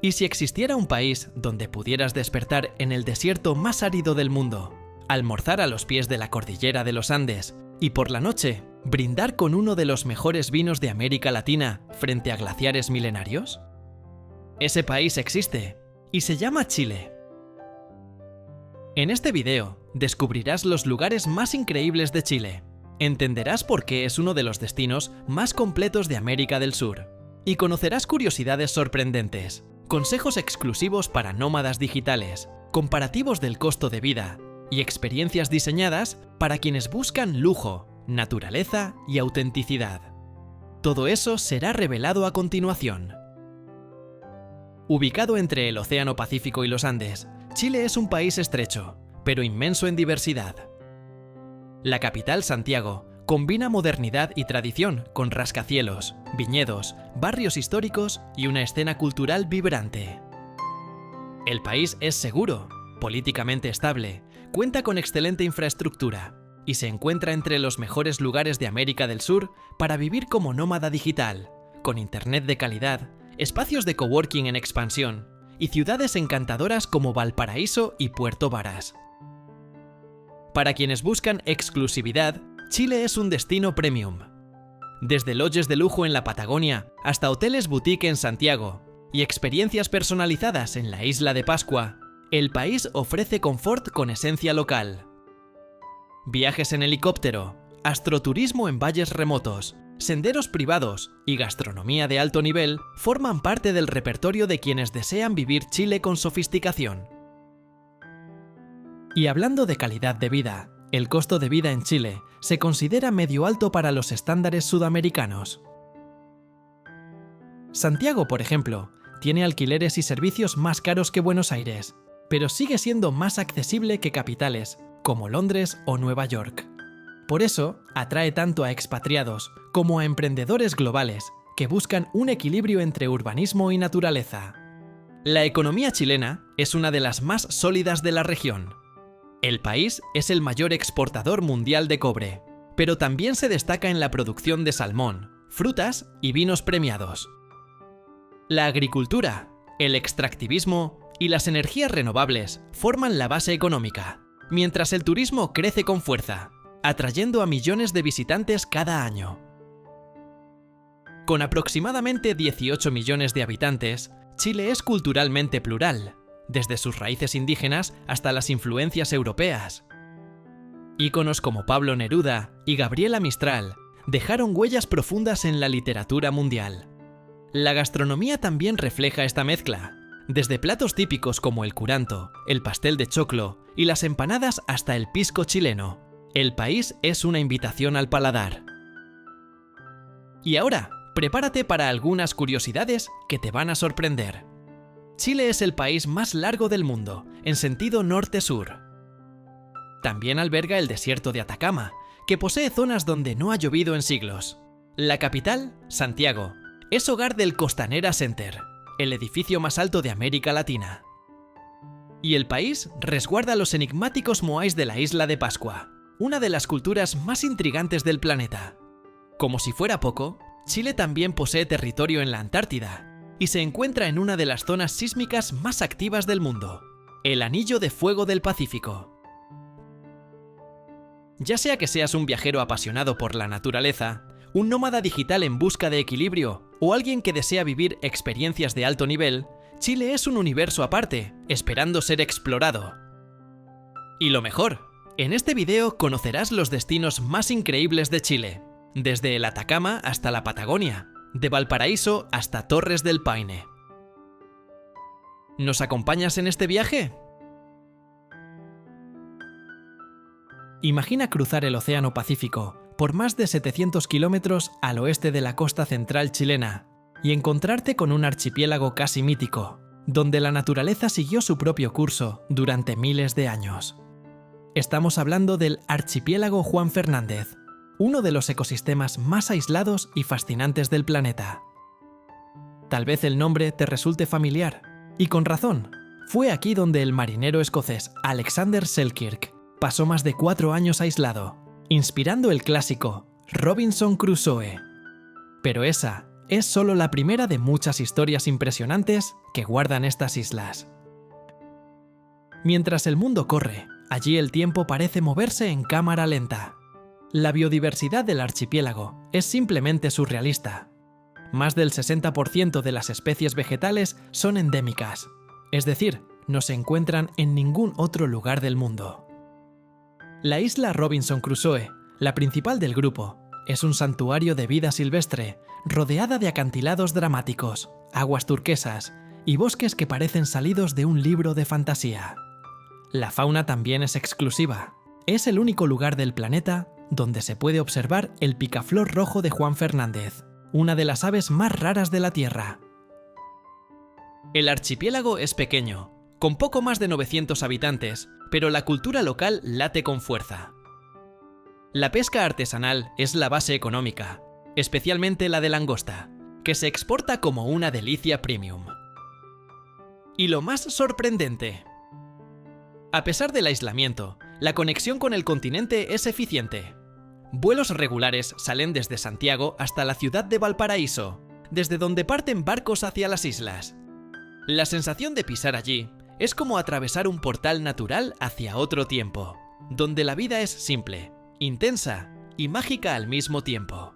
¿Y si existiera un país donde pudieras despertar en el desierto más árido del mundo, almorzar a los pies de la cordillera de los Andes y por la noche brindar con uno de los mejores vinos de América Latina frente a glaciares milenarios? Ese país existe y se llama Chile. En este video descubrirás los lugares más increíbles de Chile, entenderás por qué es uno de los destinos más completos de América del Sur y conocerás curiosidades sorprendentes, consejos exclusivos para nómadas digitales, comparativos del costo de vida y experiencias diseñadas para quienes buscan lujo, naturaleza y autenticidad. Todo eso será revelado a continuación. Ubicado entre el Océano Pacífico y los Andes, Chile es un país estrecho, pero inmenso en diversidad. La capital, Santiago, combina modernidad y tradición con rascacielos, viñedos, barrios históricos y una escena cultural vibrante. El país es seguro, políticamente estable, cuenta con excelente infraestructura y se encuentra entre los mejores lugares de América del Sur para vivir como nómada digital, con internet de calidad, espacios de coworking en expansión y ciudades encantadoras como Valparaíso y Puerto Varas. Para quienes buscan exclusividad, Chile es un destino premium. Desde lodges de lujo en la Patagonia hasta hoteles boutique en Santiago y experiencias personalizadas en la isla de Pascua, el país ofrece confort con esencia local. Viajes en helicóptero, astroturismo en valles remotos, senderos privados y gastronomía de alto nivel forman parte del repertorio de quienes desean vivir Chile con sofisticación. Y hablando de calidad de vida, el costo de vida en Chile se considera medio alto para los estándares sudamericanos. Santiago, por ejemplo, tiene alquileres y servicios más caros que Buenos Aires, pero sigue siendo más accesible que capitales como Londres o Nueva York. Por eso, atrae tanto a expatriados como a emprendedores globales que buscan un equilibrio entre urbanismo y naturaleza. La economía chilena es una de las más sólidas de la región. El país es el mayor exportador mundial de cobre, pero también se destaca en la producción de salmón, frutas y vinos premiados. La agricultura, el extractivismo y las energías renovables forman la base económica, mientras el turismo crece con fuerza, atrayendo a millones de visitantes cada año. Con aproximadamente 18 millones de habitantes, Chile es culturalmente plural, desde sus raíces indígenas hasta las influencias europeas. Íconos como Pablo Neruda y Gabriela Mistral dejaron huellas profundas en la literatura mundial. La gastronomía también refleja esta mezcla, desde platos típicos como el curanto, el pastel de choclo y las empanadas hasta el pisco chileno. El país es una invitación al paladar. Y ahora, prepárate para algunas curiosidades que te van a sorprender. Chile es el país más largo del mundo, en sentido norte-sur. También alberga el desierto de Atacama, que posee zonas donde no ha llovido en siglos. La capital, Santiago, es hogar del Costanera Center, el edificio más alto de América Latina. Y el país resguarda los enigmáticos moais de la isla de Pascua, una de las culturas más intrigantes del planeta. Como si fuera poco, Chile también posee territorio en la Antártida y se encuentra en una de las zonas sísmicas más activas del mundo, el Anillo de Fuego del Pacífico. Ya sea que seas un viajero apasionado por la naturaleza, un nómada digital en busca de equilibrio o alguien que desea vivir experiencias de alto nivel, Chile es un universo aparte, esperando ser explorado. Y lo mejor, en este video conocerás los destinos más increíbles de Chile, desde el Atacama hasta la Patagonia, de Valparaíso hasta Torres del Paine. ¿Nos acompañas en este viaje? Imagina cruzar el Océano Pacífico por más de 700 kilómetros al oeste de la costa central chilena y encontrarte con un archipiélago casi mítico, donde la naturaleza siguió su propio curso durante miles de años. Estamos hablando del archipiélago Juan Fernández, uno de los ecosistemas más aislados y fascinantes del planeta. Tal vez el nombre te resulte familiar, y con razón. Fue aquí donde el marinero escocés Alexander Selkirk pasó más de 4 años aislado, inspirando el clásico Robinson Crusoe. Pero esa es solo la primera de muchas historias impresionantes que guardan estas islas. Mientras el mundo corre, allí el tiempo parece moverse en cámara lenta. La biodiversidad del archipiélago es simplemente surrealista. Más del 60% de las especies vegetales son endémicas, es decir, no se encuentran en ningún otro lugar del mundo. La isla Robinson Crusoe, la principal del grupo, es un santuario de vida silvestre, rodeada de acantilados dramáticos, aguas turquesas y bosques que parecen salidos de un libro de fantasía. La fauna también es exclusiva. Es el único lugar del planeta donde se puede observar el picaflor rojo de Juan Fernández, una de las aves más raras de la Tierra. El archipiélago es pequeño, con poco más de 900 habitantes, pero la cultura local late con fuerza. La pesca artesanal es la base económica, especialmente la de langosta, que se exporta como una delicia premium. Y lo más sorprendente: a pesar del aislamiento, la conexión con el continente es eficiente. Vuelos regulares salen desde Santiago hasta la ciudad de Valparaíso, desde donde parten barcos hacia las islas. La sensación de pisar allí es como atravesar un portal natural hacia otro tiempo, donde la vida es simple, intensa y mágica al mismo tiempo.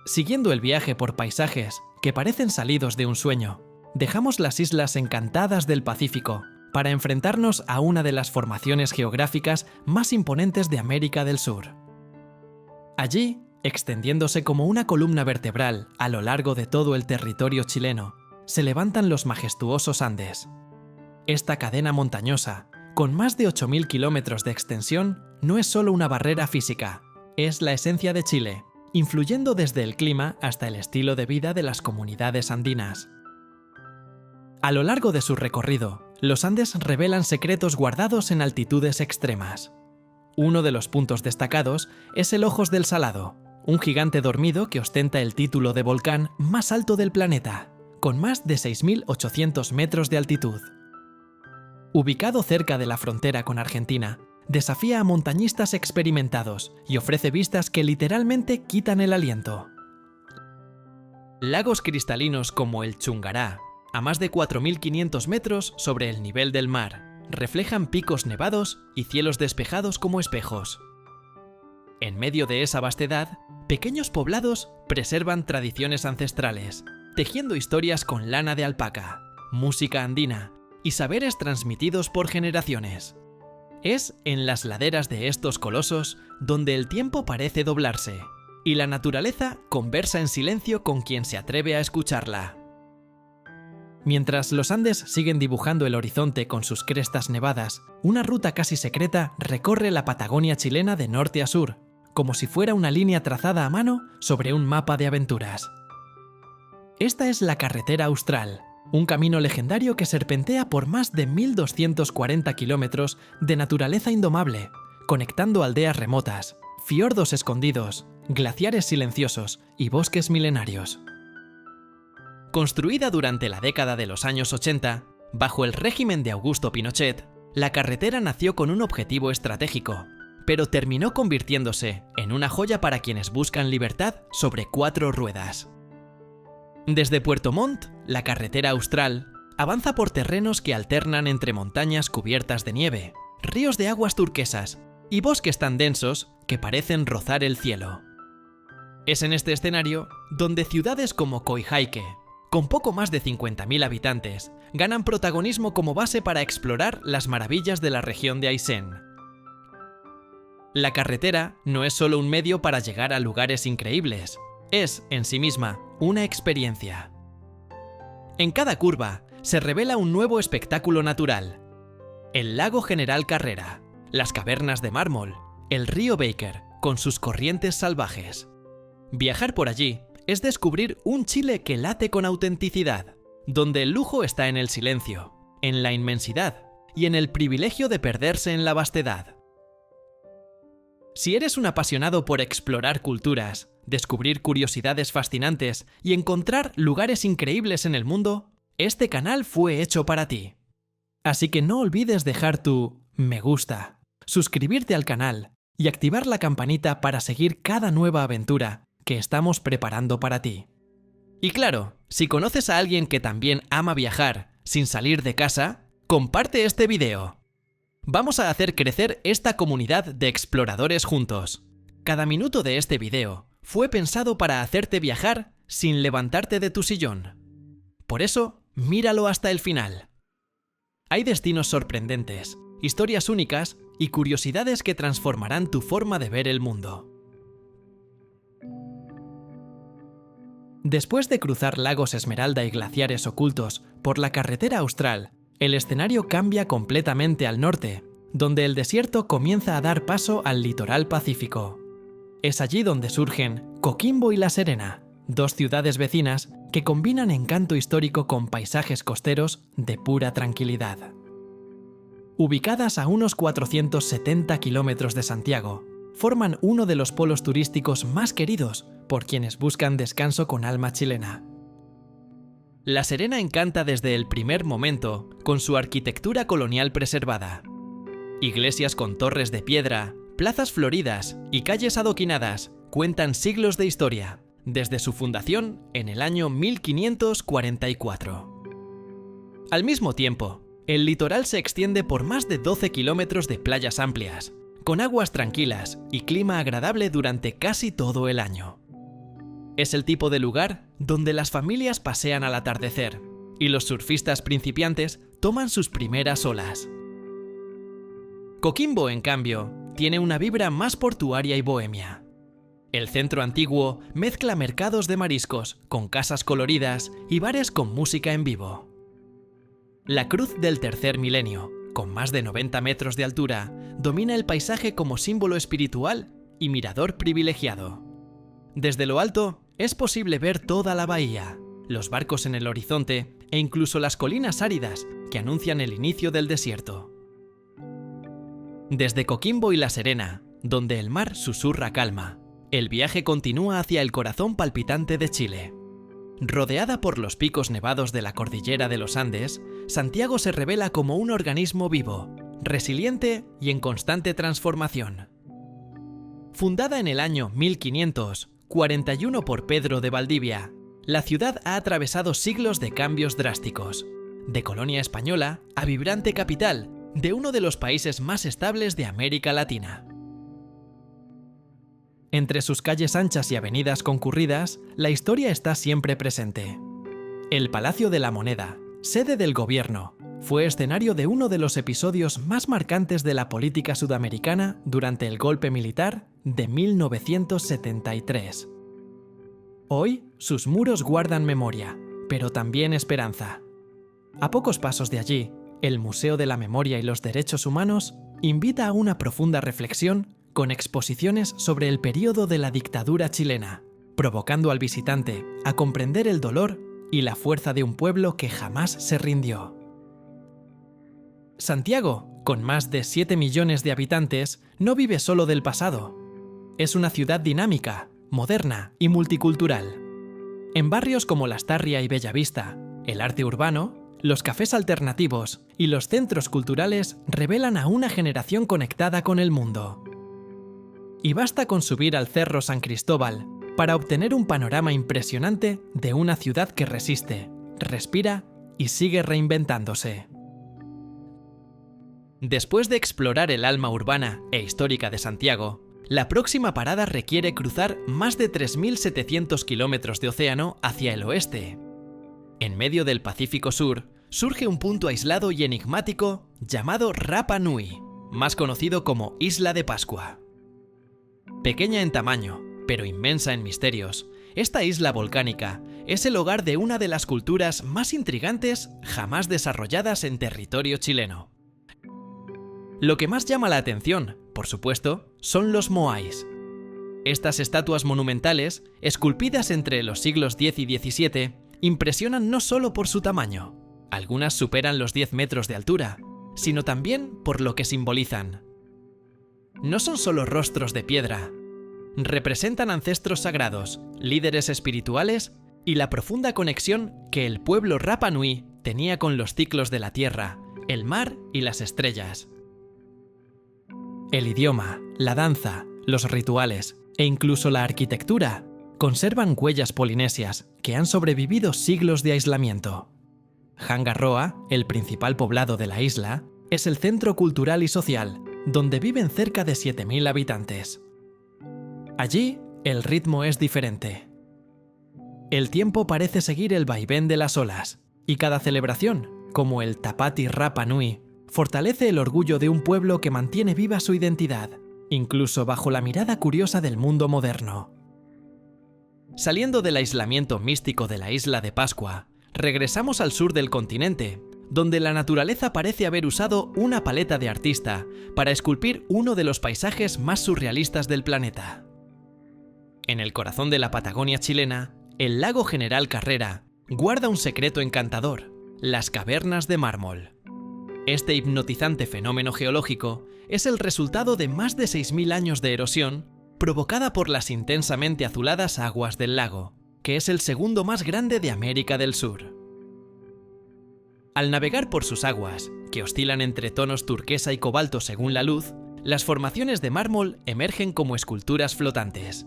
Siguiendo el viaje por paisajes que parecen salidos de un sueño, dejamos las islas encantadas del Pacífico para enfrentarnos a una de las formaciones geográficas más imponentes de América del Sur. Allí, extendiéndose como una columna vertebral a lo largo de todo el territorio chileno, se levantan los majestuosos Andes. Esta cadena montañosa, con más de 8.000 kilómetros de extensión, no es solo una barrera física, es la esencia de Chile, influyendo desde el clima hasta el estilo de vida de las comunidades andinas. A lo largo de su recorrido, los Andes revelan secretos guardados en altitudes extremas. Uno de los puntos destacados es el Ojos del Salado, un gigante dormido que ostenta el título de volcán más alto del planeta, con más de 6.800 metros de altitud. Ubicado cerca de la frontera con Argentina, desafía a montañistas experimentados y ofrece vistas que literalmente quitan el aliento. Lagos cristalinos como el Chungará, a más de 4.500 metros sobre el nivel del mar, reflejan picos nevados y cielos despejados como espejos. En medio de esa vastedad, pequeños poblados preservan tradiciones ancestrales, tejiendo historias con lana de alpaca, música andina y saberes transmitidos por generaciones. Es en las laderas de estos colosos donde el tiempo parece doblarse, y la naturaleza conversa en silencio con quien se atreve a escucharla. Mientras los Andes siguen dibujando el horizonte con sus crestas nevadas, una ruta casi secreta recorre la Patagonia chilena de norte a sur, como si fuera una línea trazada a mano sobre un mapa de aventuras. Esta es la Carretera Austral, un camino legendario que serpentea por más de 1.240 kilómetros de naturaleza indomable, conectando aldeas remotas, fiordos escondidos, glaciares silenciosos y bosques milenarios. Construida durante la década de los años 80, bajo el régimen de Augusto Pinochet, la carretera nació con un objetivo estratégico, pero terminó convirtiéndose en una joya para quienes buscan libertad sobre 4 ruedas. Desde Puerto Montt, la Carretera Austral avanza por terrenos que alternan entre montañas cubiertas de nieve, ríos de aguas turquesas y bosques tan densos que parecen rozar el cielo. Es en este escenario donde ciudades como Coyhaique, con poco más de 50.000 habitantes, ganan protagonismo como base para explorar las maravillas de la región de Aysén. La carretera no es solo un medio para llegar a lugares increíbles, es, en sí misma, una experiencia. En cada curva se revela un nuevo espectáculo natural. El lago General Carrera, las cavernas de mármol, el río Baker, con sus corrientes salvajes. Viajar por allí es descubrir un Chile que late con autenticidad, donde el lujo está en el silencio, en la inmensidad y en el privilegio de perderse en la vastedad. Si eres un apasionado por explorar culturas, descubrir curiosidades fascinantes y encontrar lugares increíbles en el mundo, este canal fue hecho para ti. Así que no olvides dejar tu me gusta, suscribirte al canal y activar la campanita para seguir cada nueva aventura que estamos preparando para ti. Y claro, si conoces a alguien que también ama viajar sin salir de casa, comparte este video. Vamos a hacer crecer esta comunidad de exploradores juntos. Cada minuto de este video fue pensado para hacerte viajar sin levantarte de tu sillón. Por eso, míralo hasta el final. Hay destinos sorprendentes, historias únicas y curiosidades que transformarán tu forma de ver el mundo. Después de cruzar lagos Esmeralda y glaciares ocultos por la carretera austral, el escenario cambia completamente al norte, donde el desierto comienza a dar paso al litoral pacífico. Es allí donde surgen Coquimbo y La Serena, dos ciudades vecinas que combinan encanto histórico con paisajes costeros de pura tranquilidad. Ubicadas a unos 470 kilómetros de Santiago, forman uno de los polos turísticos más queridos por quienes buscan descanso con alma chilena. La Serena encanta desde el primer momento con su arquitectura colonial preservada. Iglesias con torres de piedra, plazas floridas y calles adoquinadas cuentan siglos de historia, desde su fundación en el año 1544. Al mismo tiempo, el litoral se extiende por más de 12 kilómetros de playas amplias, con aguas tranquilas y clima agradable durante casi todo el año. Es el tipo de lugar donde las familias pasean al atardecer y los surfistas principiantes toman sus primeras olas. Coquimbo, en cambio, tiene una vibra más portuaria y bohemia. El centro antiguo mezcla mercados de mariscos con casas coloridas y bares con música en vivo. La Cruz del Tercer Milenio, con más de 90 metros de altura, domina el paisaje como símbolo espiritual y mirador privilegiado. Desde lo alto es posible ver toda la bahía, los barcos en el horizonte e incluso las colinas áridas que anuncian el inicio del desierto. Desde Coquimbo y La Serena, donde el mar susurra calma, el viaje continúa hacia el corazón palpitante de Chile. Rodeada por los picos nevados de la cordillera de los Andes, Santiago se revela como un organismo vivo, resiliente y en constante transformación. Fundada en el año 1541 por Pedro de Valdivia, la ciudad ha atravesado siglos de cambios drásticos, de colonia española a vibrante capital de uno de los países más estables de América Latina. Entre sus calles anchas y avenidas concurridas, la historia está siempre presente. El Palacio de la Moneda, sede del gobierno, fue escenario de uno de los episodios más marcantes de la política sudamericana durante el golpe militar de 1973. Hoy, sus muros guardan memoria, pero también esperanza. A pocos pasos de allí, el Museo de la Memoria y los Derechos Humanos invita a una profunda reflexión con exposiciones sobre el período de la dictadura chilena, provocando al visitante a comprender el dolor y la fuerza de un pueblo que jamás se rindió. Santiago, con más de 7 millones de habitantes, no vive solo del pasado. Es una ciudad dinámica, moderna y multicultural. En barrios como Lastarria y Bellavista, el arte urbano, los cafés alternativos y los centros culturales revelan a una generación conectada con el mundo. Y basta con subir al Cerro San Cristóbal para obtener un panorama impresionante de una ciudad que resiste, respira y sigue reinventándose. Después de explorar el alma urbana e histórica de Santiago, la próxima parada requiere cruzar más de 3.700 kilómetros de océano hacia el oeste. En medio del Pacífico Sur, surge un punto aislado y enigmático llamado Rapa Nui, más conocido como Isla de Pascua. Pequeña en tamaño, pero inmensa en misterios, esta isla volcánica es el hogar de una de las culturas más intrigantes jamás desarrolladas en territorio chileno. Lo que más llama la atención, por supuesto, son los moais. Estas estatuas monumentales, esculpidas entre los siglos X y XVII, impresionan no solo por su tamaño, algunas superan los 10 metros de altura, sino también por lo que simbolizan. No son solo rostros de piedra, representan ancestros sagrados, líderes espirituales y la profunda conexión que el pueblo Rapa Nui tenía con los ciclos de la tierra, el mar y las estrellas. El idioma, la danza, los rituales e incluso la arquitectura conservan huellas polinesias que han sobrevivido siglos de aislamiento. Hangaroa, el principal poblado de la isla, es el centro cultural y social, donde viven cerca de 7.000 habitantes. Allí, el ritmo es diferente. El tiempo parece seguir el vaivén de las olas, y cada celebración, como el Tapati Rapa Nui, fortalece el orgullo de un pueblo que mantiene viva su identidad, incluso bajo la mirada curiosa del mundo moderno. Saliendo del aislamiento místico de la isla de Pascua, regresamos al sur del continente, donde la naturaleza parece haber usado una paleta de artista para esculpir uno de los paisajes más surrealistas del planeta. En el corazón de la Patagonia chilena, el lago General Carrera guarda un secreto encantador: las cavernas de mármol. Este hipnotizante fenómeno geológico es el resultado de más de 6.000 años de erosión provocada por las intensamente azuladas aguas del lago, que es el segundo más grande de América del Sur. Al navegar por sus aguas, que oscilan entre tonos turquesa y cobalto según la luz, las formaciones de mármol emergen como esculturas flotantes.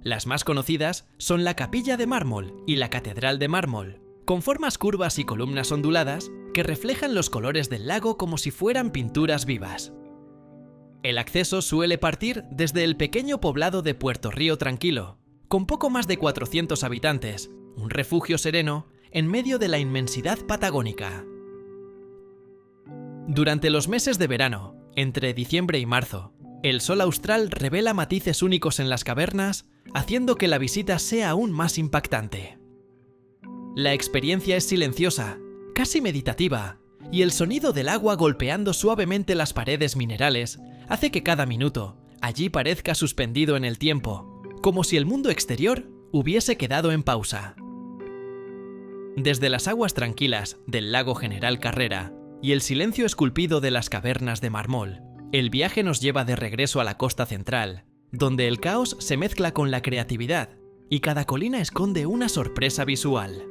Las más conocidas son la Capilla de Mármol y la Catedral de Mármol, con formas curvas y columnas onduladas que reflejan los colores del lago como si fueran pinturas vivas. El acceso suele partir desde el pequeño poblado de Puerto Río Tranquilo, con poco más de 400 habitantes, un refugio sereno en medio de la inmensidad patagónica. Durante los meses de verano, entre diciembre y marzo, el sol austral revela matices únicos en las cavernas, haciendo que la visita sea aún más impactante. La experiencia es silenciosa, casi meditativa, y el sonido del agua golpeando suavemente las paredes minerales hace que cada minuto allí parezca suspendido en el tiempo, como si el mundo exterior hubiese quedado en pausa. Desde las aguas tranquilas del lago General Carrera y el silencio esculpido de las cavernas de mármol, el viaje nos lleva de regreso a la costa central, donde el caos se mezcla con la creatividad y cada colina esconde una sorpresa visual.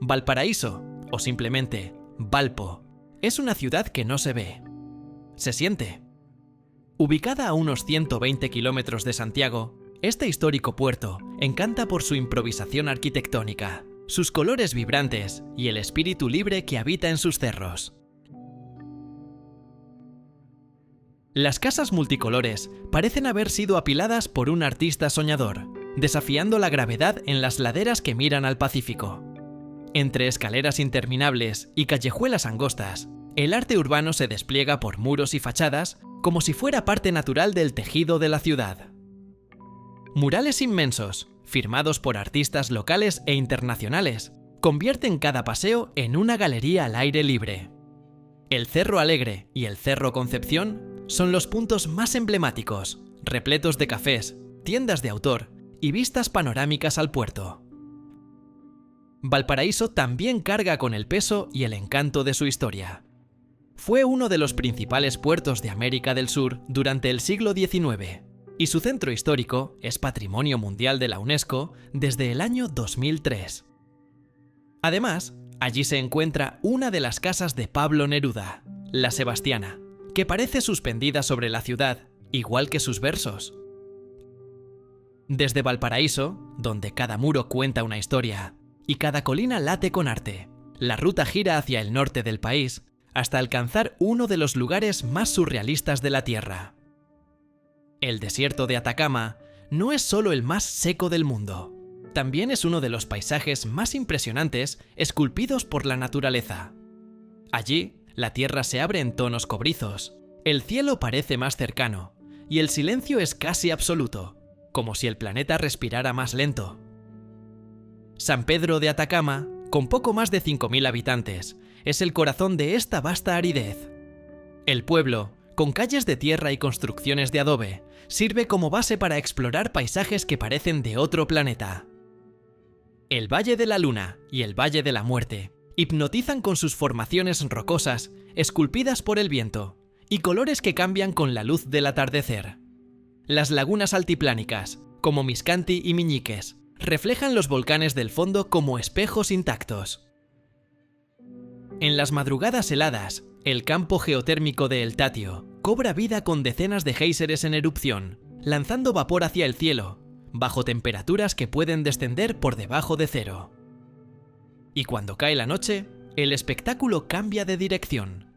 Valparaíso, o simplemente Valpo, es una ciudad que no se ve. Se siente. Ubicada a unos 120 kilómetros de Santiago, este histórico puerto encanta por su improvisación arquitectónica, sus colores vibrantes y el espíritu libre que habita en sus cerros. Las casas multicolores parecen haber sido apiladas por un artista soñador, desafiando la gravedad en las laderas que miran al Pacífico. Entre escaleras interminables y callejuelas angostas, el arte urbano se despliega por muros y fachadas como si fuera parte natural del tejido de la ciudad. Murales inmensos, firmados por artistas locales e internacionales, convierten cada paseo en una galería al aire libre. El Cerro Alegre y el Cerro Concepción son los puntos más emblemáticos, repletos de cafés, tiendas de autor y vistas panorámicas al puerto. Valparaíso también carga con el peso y el encanto de su historia. Fue uno de los principales puertos de América del Sur durante el siglo XIX, y su centro histórico es Patrimonio Mundial de la UNESCO desde el año 2003. Además, allí se encuentra una de las casas de Pablo Neruda, la Sebastiana, que parece suspendida sobre la ciudad, igual que sus versos. Desde Valparaíso, donde cada muro cuenta una historia y cada colina late con arte, la ruta gira hacia el norte del país hasta alcanzar uno de los lugares más surrealistas de la Tierra. El desierto de Atacama no es solo el más seco del mundo, también es uno de los paisajes más impresionantes esculpidos por la naturaleza. Allí, la tierra se abre en tonos cobrizos, el cielo parece más cercano y el silencio es casi absoluto, como si el planeta respirara más lento. San Pedro de Atacama, con poco más de 5.000 habitantes, es el corazón de esta vasta aridez. El pueblo, con calles de tierra y construcciones de adobe, sirve como base para explorar paisajes que parecen de otro planeta. El Valle de la Luna y el Valle de la Muerte hipnotizan con sus formaciones rocosas, esculpidas por el viento, y colores que cambian con la luz del atardecer. Las lagunas altiplánicas, como Miscanti y Miñiques, reflejan los volcanes del fondo como espejos intactos. En las madrugadas heladas, el campo geotérmico de El Tatio cobra vida con decenas de géiseres en erupción, lanzando vapor hacia el cielo, bajo temperaturas que pueden descender por debajo de cero. Y cuando cae la noche, el espectáculo cambia de dirección.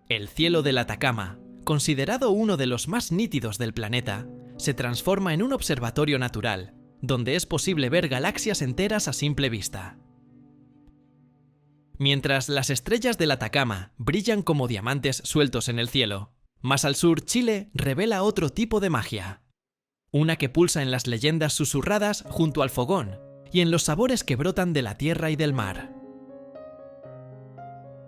El cielo del Atacama, considerado uno de los más nítidos del planeta, se transforma en un observatorio natural, donde es posible ver galaxias enteras a simple vista. Mientras las estrellas del Atacama brillan como diamantes sueltos en el cielo, más al sur Chile revela otro tipo de magia. Una que pulsa en las leyendas susurradas junto al fogón y en los sabores que brotan de la tierra y del mar.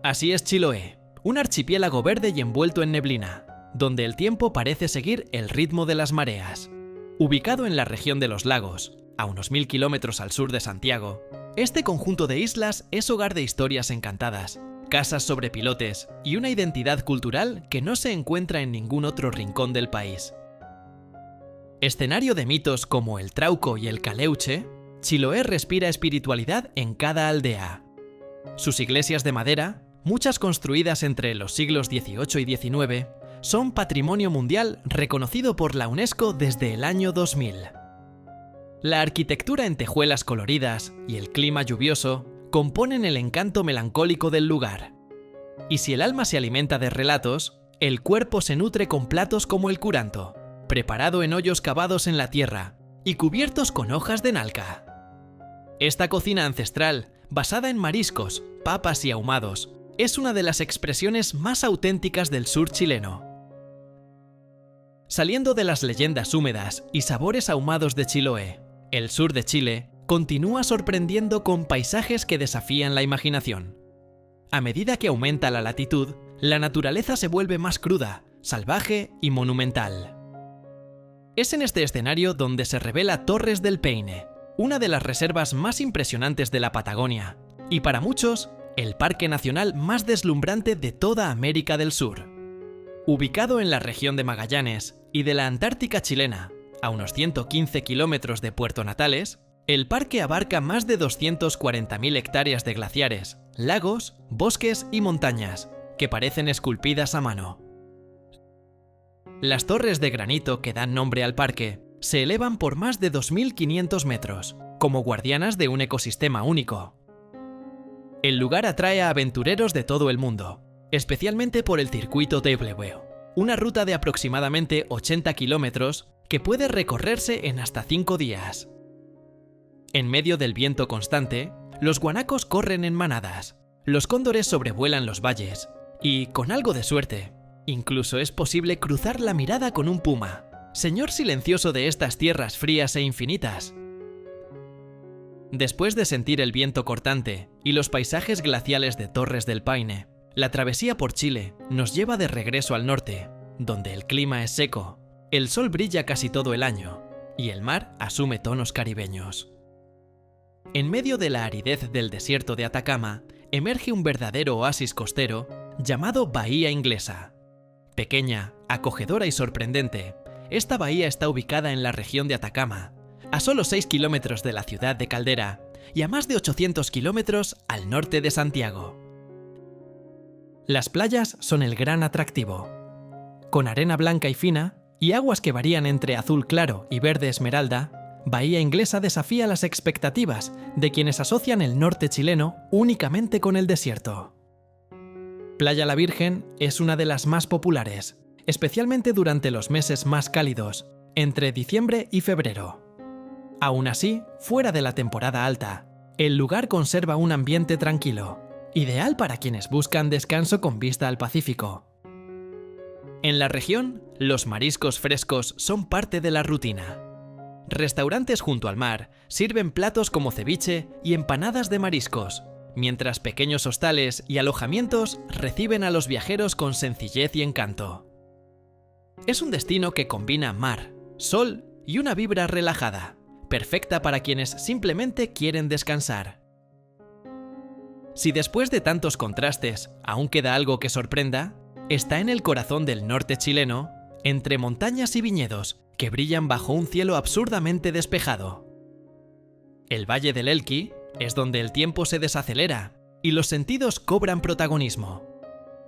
Así es Chiloé, un archipiélago verde y envuelto en neblina, donde el tiempo parece seguir el ritmo de las mareas. Ubicado en la región de los lagos, a unos 1000 kilómetros al sur de Santiago, este conjunto de islas es hogar de historias encantadas, casas sobre pilotes y una identidad cultural que no se encuentra en ningún otro rincón del país. Escenario de mitos como el Trauco y el Caleuche, Chiloé respira espiritualidad en cada aldea. Sus iglesias de madera, muchas construidas entre los siglos XVIII y XIX, son patrimonio mundial reconocido por la UNESCO desde el año 2000. La arquitectura en tejuelas coloridas y el clima lluvioso componen el encanto melancólico del lugar. Y si el alma se alimenta de relatos, el cuerpo se nutre con platos como el curanto, preparado en hoyos cavados en la tierra y cubiertos con hojas de nalca. Esta cocina ancestral, basada en mariscos, papas y ahumados, es una de las expresiones más auténticas del sur chileno. Saliendo de las leyendas húmedas y sabores ahumados de Chiloé, el sur de Chile continúa sorprendiendo con paisajes que desafían la imaginación. A medida que aumenta la latitud, la naturaleza se vuelve más cruda, salvaje y monumental. Es en este escenario donde se revela Torres del Paine, una de las reservas más impresionantes de la Patagonia, y para muchos, el parque nacional más deslumbrante de toda América del Sur. Ubicado en la región de Magallanes y de la Antártica chilena, a unos 115 kilómetros de Puerto Natales, el parque abarca más de 240.000 hectáreas de glaciares, lagos, bosques y montañas, que parecen esculpidas a mano. Las torres de granito que dan nombre al parque se elevan por más de 2.500 metros, como guardianas de un ecosistema único. El lugar atrae a aventureros de todo el mundo, especialmente por el circuito W, una ruta de aproximadamente 80 kilómetros que puede recorrerse en hasta 5 días. En medio del viento constante, los guanacos corren en manadas, los cóndores sobrevuelan los valles y, con algo de suerte, incluso es posible cruzar la mirada con un puma, señor silencioso de estas tierras frías e infinitas. Después de sentir el viento cortante y los paisajes glaciales de Torres del Paine, la travesía por Chile nos lleva de regreso al norte, donde el clima es seco, el sol brilla casi todo el año y el mar asume tonos caribeños. En medio de la aridez del desierto de Atacama, emerge un verdadero oasis costero llamado Bahía Inglesa. Pequeña, acogedora y sorprendente, esta bahía está ubicada en la región de Atacama, a solo 6 kilómetros de la ciudad de Caldera y a más de 800 kilómetros al norte de Santiago. Las playas son el gran atractivo. Con arena blanca y fina y aguas que varían entre azul claro y verde esmeralda, Bahía Inglesa desafía las expectativas de quienes asocian el norte chileno únicamente con el desierto. Playa La Virgen es una de las más populares, especialmente durante los meses más cálidos, entre diciembre y febrero. Aún así, fuera de la temporada alta, el lugar conserva un ambiente tranquilo, ideal para quienes buscan descanso con vista al Pacífico. En la región, los mariscos frescos son parte de la rutina. Restaurantes junto al mar sirven platos como ceviche y empanadas de mariscos, mientras pequeños hostales y alojamientos reciben a los viajeros con sencillez y encanto. Es un destino que combina mar, sol y una vibra relajada, perfecta para quienes simplemente quieren descansar. Si después de tantos contrastes aún queda algo que sorprenda, está en el corazón del norte chileno, entre montañas y viñedos que brillan bajo un cielo absurdamente despejado. El Valle del Elqui es donde el tiempo se desacelera y los sentidos cobran protagonismo.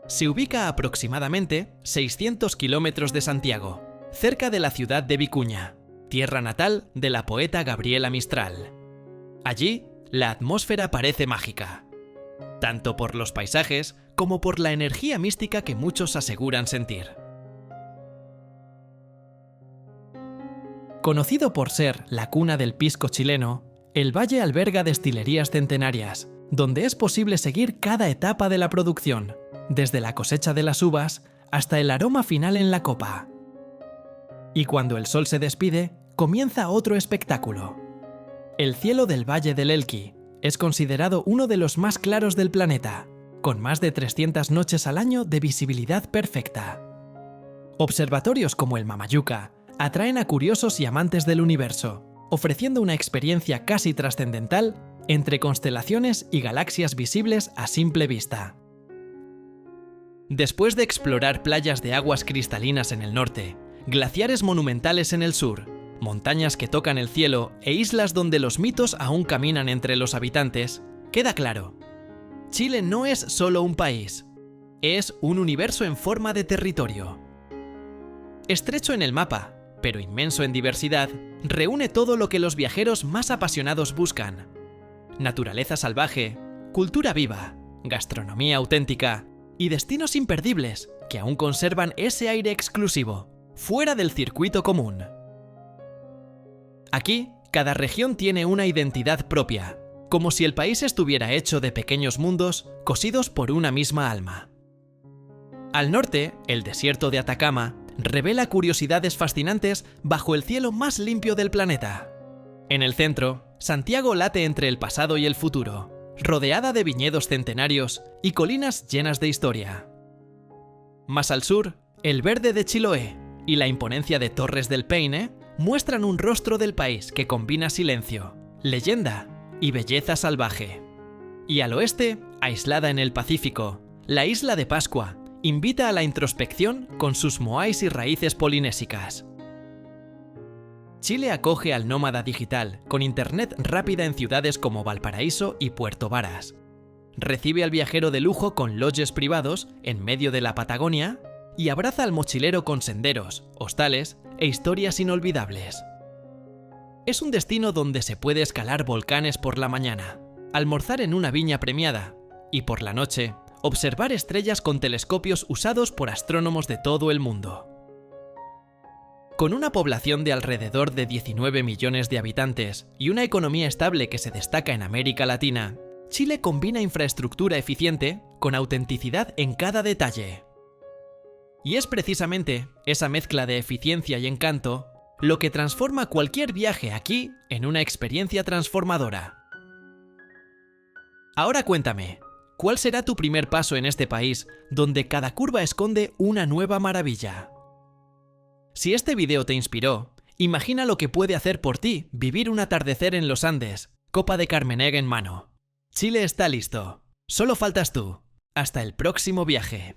Se ubica a aproximadamente 600 kilómetros de Santiago, cerca de la ciudad de Vicuña, tierra natal de la poeta Gabriela Mistral. Allí, la atmósfera parece mágica, tanto por los paisajes como por la energía mística que muchos aseguran sentir. Conocido por ser la cuna del pisco chileno, el valle alberga destilerías centenarias, donde es posible seguir cada etapa de la producción, desde la cosecha de las uvas hasta el aroma final en la copa. Y cuando el sol se despide, comienza otro espectáculo. El cielo del Valle del Elqui es considerado uno de los más claros del planeta, con más de 300 noches al año de visibilidad perfecta. Observatorios como el Mamayuca atraen a curiosos y amantes del universo, ofreciendo una experiencia casi trascendental entre constelaciones y galaxias visibles a simple vista. Después de explorar playas de aguas cristalinas en el norte, glaciares monumentales en el sur, montañas que tocan el cielo e islas donde los mitos aún caminan entre los habitantes, queda claro: Chile no es solo un país, es un universo en forma de territorio. Estrecho en el mapa, pero inmenso en diversidad, reúne todo lo que los viajeros más apasionados buscan: naturaleza salvaje, cultura viva, gastronomía auténtica y destinos imperdibles que aún conservan ese aire exclusivo, fuera del circuito común. Aquí, cada región tiene una identidad propia, como si el país estuviera hecho de pequeños mundos cosidos por una misma alma. Al norte, el desierto de Atacama revela curiosidades fascinantes bajo el cielo más limpio del planeta. En el centro, Santiago late entre el pasado y el futuro, rodeada de viñedos centenarios y colinas llenas de historia. Más al sur, el verde de Chiloé y la imponencia de Torres del Paine muestran un rostro del país que combina silencio, leyenda y belleza salvaje. Y al oeste, aislada en el Pacífico, la isla de Pascua invita a la introspección con sus moais y raíces polinésicas. Chile acoge al nómada digital con internet rápida en ciudades como Valparaíso y Puerto Varas. Recibe al viajero de lujo con lodges privados en medio de la Patagonia y abraza al mochilero con senderos, hostales e historias inolvidables. Es un destino donde se puede escalar volcanes por la mañana, almorzar en una viña premiada y por la noche observar estrellas con telescopios usados por astrónomos de todo el mundo. Con una población de alrededor de 19 millones de habitantes y una economía estable que se destaca en América Latina, Chile combina infraestructura eficiente con autenticidad en cada detalle. Y es precisamente esa mezcla de eficiencia y encanto lo que transforma cualquier viaje aquí en una experiencia transformadora. Ahora cuéntame, ¿cuál será tu primer paso en este país donde cada curva esconde una nueva maravilla? Si este video te inspiró, imagina lo que puede hacer por ti vivir un atardecer en los Andes, copa de Carmenère en mano. Chile está listo. Solo faltas tú. Hasta el próximo viaje.